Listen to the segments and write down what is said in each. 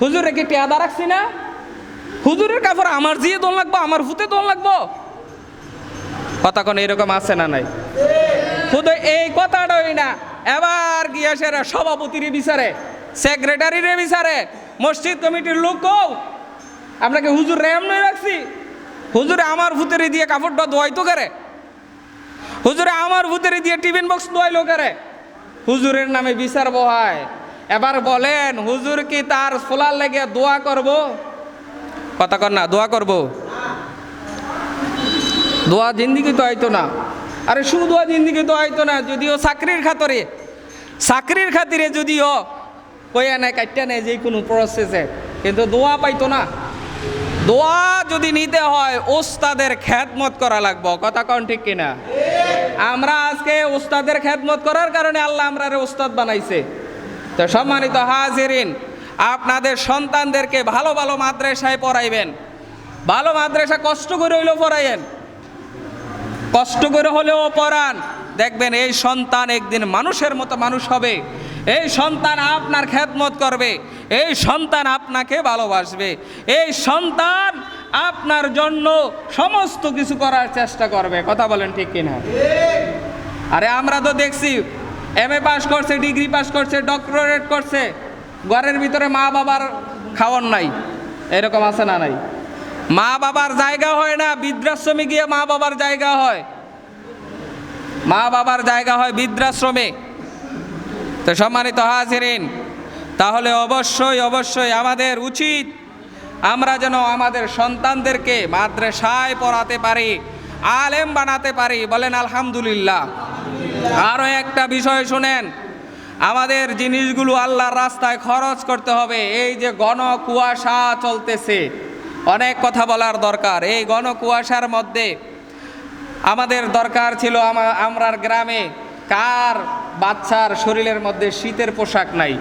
হুজুরে কি টেয়াদা রাখছি না? হুজুরের কাপড় আমার জিয়ে দোল লাগবো, আমার ফুতে দোল লাগবো, কথা কোন এরকম আছে না নাই? শুধু এই কথাটাই না, এবার গিয়া সেরা সভাপতির বিচারে, সেক্রেটারির বিচারে, মসজিদ কমিটির লোকও আমরা কি হুজুর রেম নই রাখছি? হুজুরে আমার ভূতেরি দিয়ে কাপড়টা ধোয়াইতো করে, হুজুরে আমার ভূতেরি দিয়ে টিফিন বক্স ধোয়াইলো করে, হুজুরের নামে বিচার বহায়। এবার বলেন হুজুর কি তার ফোলার লেগে দোয়া করব? কথা কর না, দোয়া করব? দোয়া জিন্দিগি তো আইতো না। আরে শুধু দোয়া জিন্দিগি তো আইতো না, যদিও চাকরির খাতিরে যদিও কইয়া নেয় কাটটা নেয় যে কোনো প্রসেসে, কিন্তু দোয়া পাইতো না। দোয়া যদি নিতে হয় ওস্তাদের খেদমত করা লাগবো, কথা কন ঠিক কিনা? আমরা আজকে ওস্তাদের খেদমত করার কারণে আল্লাহ আমরা ওস্তাদ বানাইছে। তো সম্মানিত হাজিরিন, আপনাদের সন্তানদেরকে ভালো ভালো মাদ্রাসায় পড়াইবেন, ভালো মাদ্রাসা কষ্ট করে হইলেও পড়াইয়েন, কষ্ট করে হলেও পড়ান, দেখবেন এই সন্তান একদিন মানুষের মতো মানুষ হবে, এই সন্তান আপনার খেদমত করবে, এই সন্তান আপনাকে ভালোবাসবে, এই সন্তান আপনার জন্য সমস্ত কিছু করার চেষ্টা করবে, কথা বলেন ঠিক কিনা? আরে আমরা তো দেখছি MA পাস করছে, ডিগ্রি পাস করছে, ডক্টরেট করছে, ঘরের ভিতরে মা বাবার খাওয়ার নাই, এরকম আছে না নাই? মা বাবার জায়গা হয় না, বৃদ্ধাশ্রমে গিয়ে মা বাবার জায়গা হয়, মা বাবার জায়গা হয় বৃদ্ধাশ্রমে। তো সম্মানিত হাজিরিন, তাহলে অবশ্যই আমাদের উচিত আমরা যেন আমাদের সন্তানদেরকে মাদ্রাসায় পড়াতে পারি, আলেম বানাতে পারি, বলেন আলহামদুলিল্লাহ। আরও একটা বিষয় শুনেন, আমাদের জিনিসগুলো আল্লাহর রাস্তায় খরচ করতে হবে। এই যে ঘন কুয়াশা চলতেছে, অনেক কথা বলার দরকার। এই ঘন কুয়াশার মধ্যে আমাদের দরকার ছিল, আমরার গ্রামে কার বাচ্চার শরীরের মধ্যে শীতের পোশাক নাই?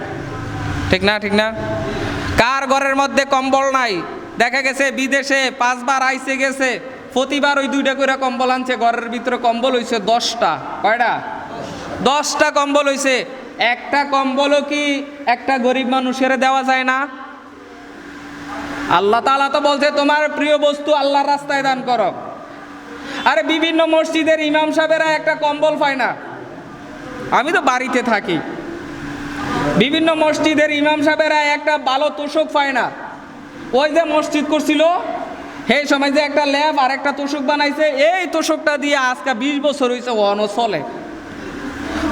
ঠিক না? ঠিক না? কার ঘরের মধ্যে কম্বল নাই? দেখা গেছে বিদেশে 5 বার আইসে গেছে, প্রতিবার ওই 2টা করে কম্বল আনছে, ঘরের ভিতরে কম্বল হইছে 10টা। কয়টা? 10টা কম্বল হইছে। একটা কম্বলও কি একটা গরিব মানুষের দেওয়া যায় না? আল্লাহ তাআলা তো বলছে তোমার প্রিয় বস্তু আল্লাহর রাস্তায় দান করো। আরে বিভিন্ন মসজিদের ইমাম সাহেবেরা একটা কম্বল পায় না। আমি তো বাড়িতে থাকি, বিভিন্ন মসজিদের ইমাম সাহেবেরা একটা ভালো তোষক পায় না। ওই যে মসজিদ করছিল সেই সময় যে একটা ল্যাব আর একটা তোষক বানাইছে, এই তোষকটা দিয়ে আজকে 20 বছর হয়েছে অনো চলে।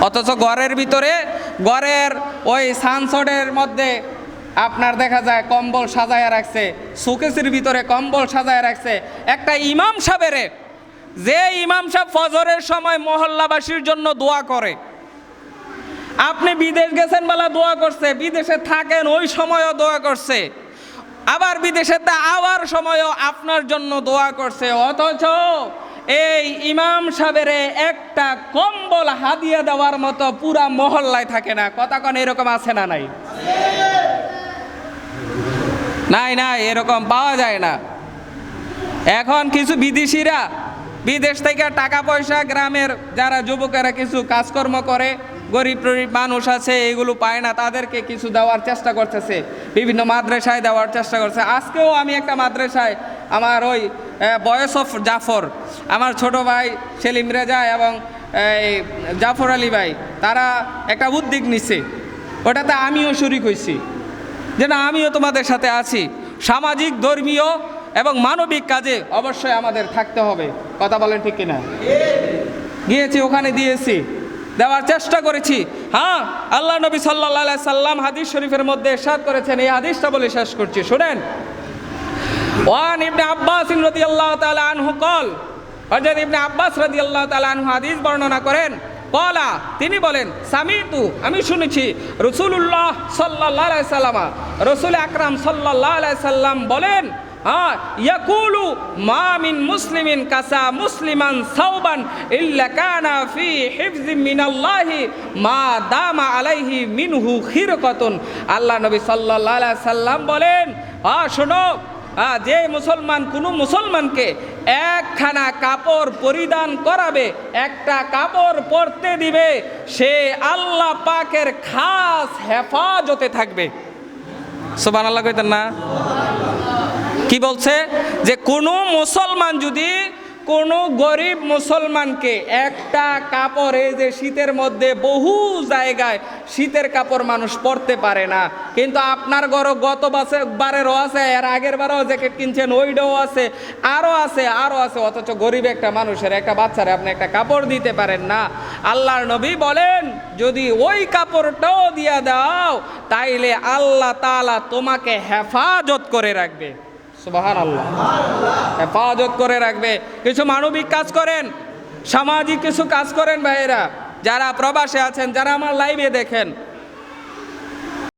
অথচ ঘরের ভিতরে ঘরের ওই সানসডের মধ্যে আপনার দেখা যায় কম্বল সাজায় রাখছে, শোকেসের ভিতরে কম্বল সাজায় রাখছে। একটা ইমাম সাহেবের, যে ইমাম সাহেব ফজরের সময় মহল্লাবাসীর জন্য দোয়া করে, আপনি বিদেশ গেছেন বলে দোয়া করছে, বিদেশে থাকেন ওই সময়ও দোয়া করছে, আবার বিদেশে আওয়ার সময়ও আপনার জন্য দোয়া করছে, অথচ এই ইমাম সাহেবের একটা কম্বল হাদিয়া দেওয়ার মতো পুরা মহল্লায় থাকে না। কথা কোন এরকম আছে না নাই? নাই, এরকম পাওয়া যায় না। এখন কিছু বিদেশিরা বিদেশ থেকে টাকা পয়সা, গ্রামের যারা যুবকেরা কিছু কাজকর্ম করে, গরিব মানুষ আছে, এগুলো পায় না, তাদেরকে কিছু দেওয়ার চেষ্টা করতেছে, বিভিন্ন মাদ্রাসায় দেওয়ার চেষ্টা করছে। আজকেও আমি একটা মাদ্রাসায়, আমার ওই বয়েস অফ জাফর, আমার ছোট ভাই সেলিম রেজা এবং জাফর আলী ভাই, তারা একটা উদ্যোগ নিচ্ছে, ওটাতে আমিও শরিক হয়েছি, যে না আমিও তোমাদের সাথে আছি। সামাজিক, ধর্মীয় এবং মানবিক কাজে অবশ্যই আমাদের থাকতে হবে, কথা বলেন ঠিক কিনা? গিয়েছি, ওখানে দিয়েছি, দেওয়ার চেষ্টা করেছি। হ্যাঁ, আল্লাহ নবী সাল্লাল্লাহু আলাইহি সাল্লাম হাদিস শরীফের মধ্যে ইরশাদ করেছেন, এই হাদিসটা বলে শেষ করছি, শুনেন। ওয়ান ইবনে আব্বাস রাদিয়াল্লাহু তাআলা আনহু কল, হযরত ইবনে আব্বাস রাদিয়াল্লাহু তাআলা আনহু হাদিস বর্ণনা করেন, কলা, তিনি বলেন, সামিতু, আমি শুনেছি, রাসূলুল্লাহ সাল্লাল্লাহু আলাইহি সাল্লাম, রাসূল আকরাম সাল্লাল্লাহু আলাইহি সাল্লাম বলেন, ইয়াকুলু মা মিন মুসলিমিন কাসা মুসলিমান সাওবান ইল্লা কানা ফি হিফযিন মিনাল্লাহি মা দামা আলাইহি মিনহু খিরকাতুন। আল্লাহ নবী সাল্লাল্লাহু আলাইহি সাল্লাম বলেন, শোনো, যে মুসলমান কোনো মুসলমানকে একখানা কাপড় পরিধান করাবে, একটা কাপড় পরতে দিবে, সে আল্লাহ পাকের খাস হেফাজতে থাকবে। সুবহানাল্লাহ কইতেন না? কি বলছে যে কোনো মুসলমান যদি কোনো গরিব মুসলমানকে একটা কাপড়, এই যে শীতের মধ্যে বহু জায়গায় শীতের কাপড় মানুষ পরতে পারে না, কিন্তু আপনার ঘরে গত বারেরও আছে, এর আগের বারও জ্যাকেট কিনছেন, ওইটাও আছে, আরও আছে, অথচ গরিব একটা মানুষের, একটা বাচ্চারে আপনি একটা কাপড় দিতে পারেন না। আল্লাহর নবী বলেন যদি ওই কাপড়টাও দিয়া দাও তাইলে আল্লাহ তাআলা তোমাকে হেফাজত করে রাখবে। সুবহানাল্লাহ, হেফাজত করে রাখবে। কিছু মানবিক কাজ করেন, সামাজিক কিছু কাজ করেন ভাইয়েরা, যারা প্রবাসে আছেন, যারা আমার লাইভে দেখেন,